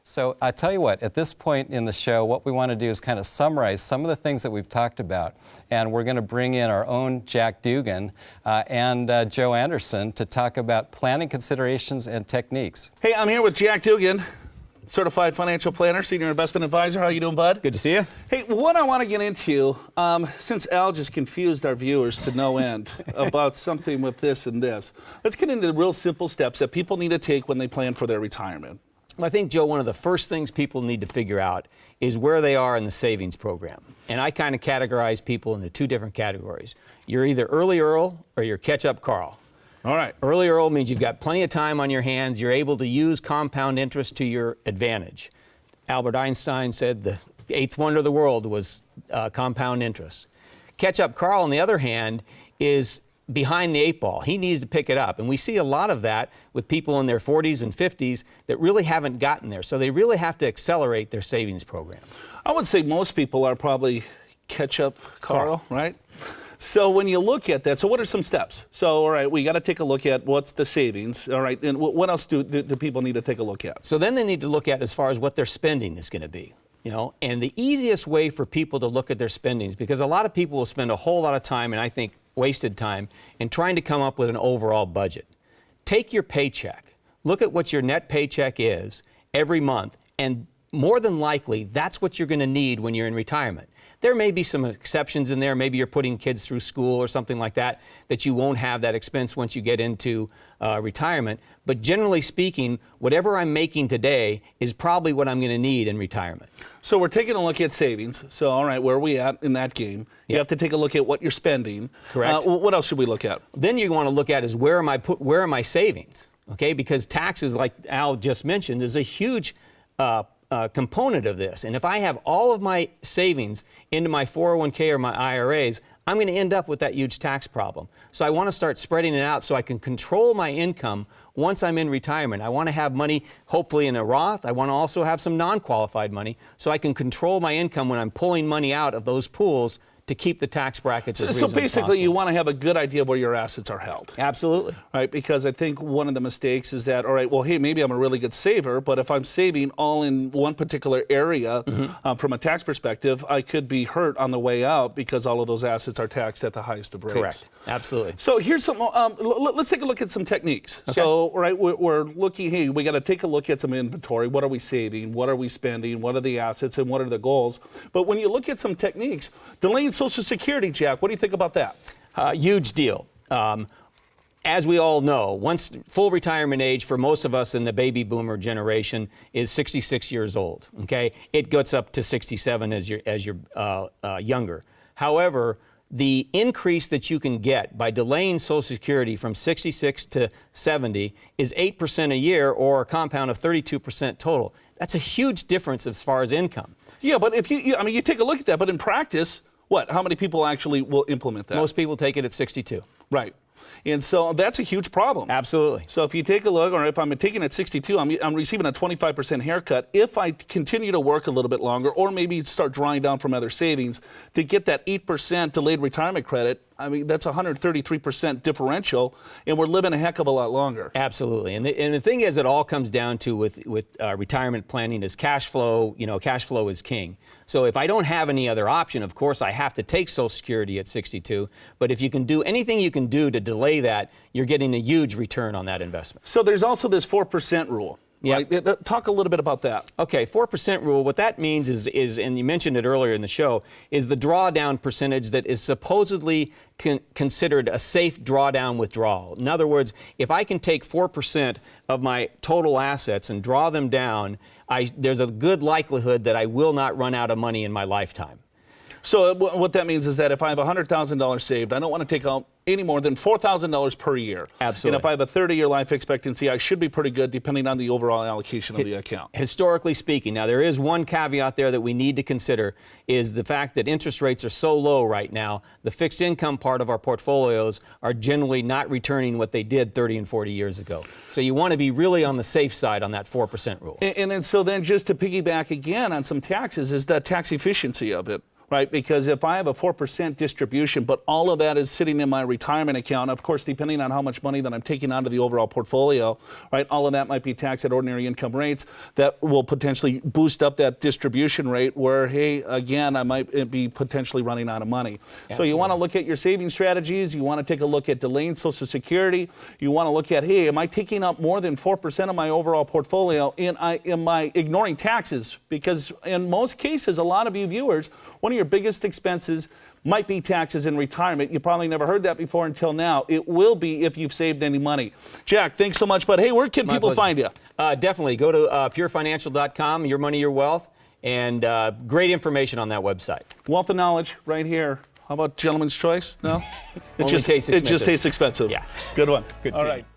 So I tell you what, at this point in the show, what we want to do is kind of summarize some of the things that we've talked about. And we're going to bring in our own Jack Dugan and Joe Anderson to talk about planning considerations and techniques. Hey, I'm here with Jack Dugan, certified financial planner, senior investment advisor. How you doing, bud? Good to see you. Hey, what I want to get into, since Al just confused our viewers to no end about something with this and this, let's get into the real simple steps that people need to take when they plan for their retirement. Well, I think, Joe, one of the first things people need to figure out is where they are in the savings program. And I kind of categorize people into two different categories. You're either early Earl or you're catch-up Carl. All right. Early Earl means you've got plenty of time on your hands. You're able to use compound interest to your advantage. Albert Einstein said the eighth wonder of the world was compound interest. Catch-up Carl, on the other hand, is behind the eight ball. He needs to pick it up. And we see a lot of that with people in their 40s and 50s that really haven't gotten there. So they really have to accelerate their savings program. I would say most people are probably catch-up Carl, right? So when you look at that, so what are some steps? So, all right, we got to take a look at what's the savings, all right, and what else do people need to take a look at? So then they need to look at as far as what their spending is going to be. You know, and the easiest way for people to look at their spendings, because a lot of people will spend a whole lot of time, and I think wasted time, in trying to come up with an overall budget. Take your paycheck, look at what your net paycheck is every month, and more than likely, that's what you're going to need when you're in retirement. There may be some exceptions in there. Maybe you're putting kids through school or something like that, that you won't have that expense once you get into retirement. But generally speaking, whatever I'm making today is probably what I'm going to need in retirement. So we're taking a look at savings. So, all right, where are we at in that game? You have to take a look at what you're spending. Correct. What else should we look at? Then you want to look at is where are my savings? Okay, because taxes, like Al just mentioned, is a huge component of this. And if I have all of my savings into my 401k or my IRAs, I'm going to end up with that huge tax problem. So I want to start spreading it out so I can control my income once I'm in retirement. I want to have money, hopefully in a Roth. I want to also have some non-qualified money so I can control my income when I'm pulling money out of those pools to keep the tax brackets as reasonable as possible. So basically, you want to have a good idea of where your assets are held. Absolutely. Right, because I think one of the mistakes is that, all right, well, hey, maybe I'm a really good saver, but if I'm saving all in one particular area from a tax perspective, I could be hurt on the way out because all of those assets are taxed at the highest of rates. Correct. Absolutely. So here's some, let's take a look at some techniques. Okay. So, right, we're looking, hey, we got to take a look at some inventory. What are we saving? What are we spending? What are the assets and what are the goals? But when you look at some techniques, delaying Social Security, Jack, what do you think about that? Huge deal. As we all know, once full retirement age for most of us in the baby boomer generation is 66 years old. Okay, it gets up to 67 as you're younger. However, the increase that you can get by delaying Social Security from 66 to 70 is 8% a year, or a compound of 32% total. That's a huge difference as far as income. Yeah, but if I mean, you take a look at that, but in practice, what? How many people actually will implement that? Most people take it at 62. Right. And so that's a huge problem. Absolutely. So if you take a look, or if I'm taking it at 62, I'm receiving a 25% haircut. If I continue to work a little bit longer, or maybe start drawing down from other savings to get that 8% delayed retirement credit, I mean, that's 133% differential, and we're living a heck of a lot longer. Absolutely. And the thing is, it all comes down to with retirement planning is cash flow. You know, cash flow is king. So if I don't have any other option, of course, I have to take Social Security at 62. But if you can do anything you can do to delay that, you're getting a huge return on that investment. So there's also this 4% rule. Right? Yeah. Talk a little bit about that. Okay, 4% rule, what that means is, and you mentioned it earlier in the show, is the drawdown percentage that is supposedly considered a safe drawdown withdrawal. In other words, if I can take 4% of my total assets and draw them down, there's a good likelihood that I will not run out of money in my lifetime. So what that means is that if I have $100,000 saved, I don't want to take out any more than $4,000 per year. Absolutely. And if I have a 30-year life expectancy, I should be pretty good depending on the overall allocation of the account. Historically speaking, now there is one caveat there that we need to consider, is the fact that interest rates are so low right now, the fixed income part of our portfolios are generally not returning what they did 30 and 40 years ago. So you want to be really on the safe side on that 4% rule. And then so then just to piggyback again on some taxes is the tax efficiency of it. right? Because if I have a 4% distribution, but all of that is sitting in my retirement account, of course, depending on how much money that I'm taking out of the overall portfolio, right, all of that might be taxed at ordinary income rates. That will potentially boost up that distribution rate where, hey, again, I might be potentially running out of money. Absolutely. So you want to look at your saving strategies. You want to take a look at delaying Social Security. You want to look at, hey, am I taking up more than 4% of my overall portfolio? And am I ignoring taxes? Because in most cases, a lot of you viewers, one of your biggest expenses might be taxes in retirement. You probably never heard that before until now. It will be if you've saved any money. Jack, thanks so much. But hey, where can people find you? Definitely. Go to purefinancial.com, Your Money, Your Wealth, and great information on that website. Wealth of knowledge right here. How about gentleman's choice? No? It just tastes expensive. It just tastes expensive. Yeah. Good one. Good All seeing right. you.